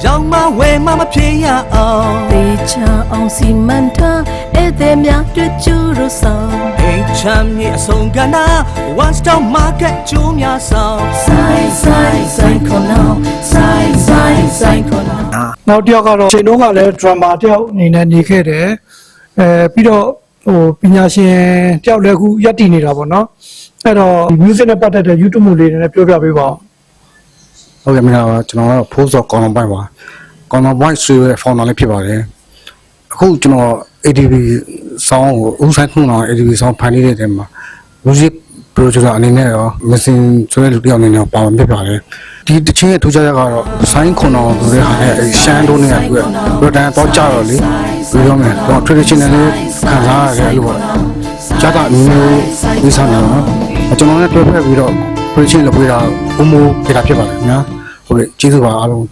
ရောင်မဝဲမမဖြစ်ရအောင်တေချာအောင်စီမံထားဧည့်သည်များတွေ့ကျူလို့ဆောင်အိမ်ချမ်းမြေအဆုံးကနာ one stop market ကျိုးများဆောင် ဆိုင်ခေါ်နောဆိုင်ခေါ်နော နောက်တစ်ယောက်ကတော့ချိန်တော့ကလည်း drama တယောက်အနေနဲ့နေခဲ့တယ်ပြီးတော့ပညာရှင်တယောက်လည်းအခုရပ်တည်နေတာပေါ့နော်အဲ့တော့ music နဲ့ပတ်သက်တဲ့ YouTube လေးတွေနဲ့ပြောပြပေးပါဦးဟုတ်ကဲ့မင်္ဂလာပါကျွန်တော်ကတော့ဖိုးစော်ကောင်းပိုင်းပါကောင်းပိုင်းဆွေးရဲ့ founder လေးဖြစ်ပါတယ်အခုကျွန်တော် ADB ဆောင်းကိုဦးဆိုင်ခုနော် ADB ဆောင်းဖန်တီးတဲ့တဲမှာ music producer အနေနဲ့ရော missing ဆိုတဲ့လူတစ်ယောက်အနေနဲ့ပါဝင်ဖြစ်ပါတယ်ဒီတချင်းရဲ့ထူးခြားချက်ကတော့ဆိုင်းခွန်တော်ဆိုတဲ့ဟာနဲ့ရှမ်းတို့နဲ့တွေ့ရတန်တော့ကြတော့လေပြောမယ်တော့ traditional လေးခံစားရတယ်လို့ပေါ့ဂျာတာမျိုးဝိစားနေတော့ကျွန်တော်လည်းတွဲဖက်ပြီးတော့ production လုပ်ပေးတာဘုံမိုးပြတာဖြစ်ပါတယ်နော်ဟုတ်ကဲ့ကျေးဇူးပါအားလုံး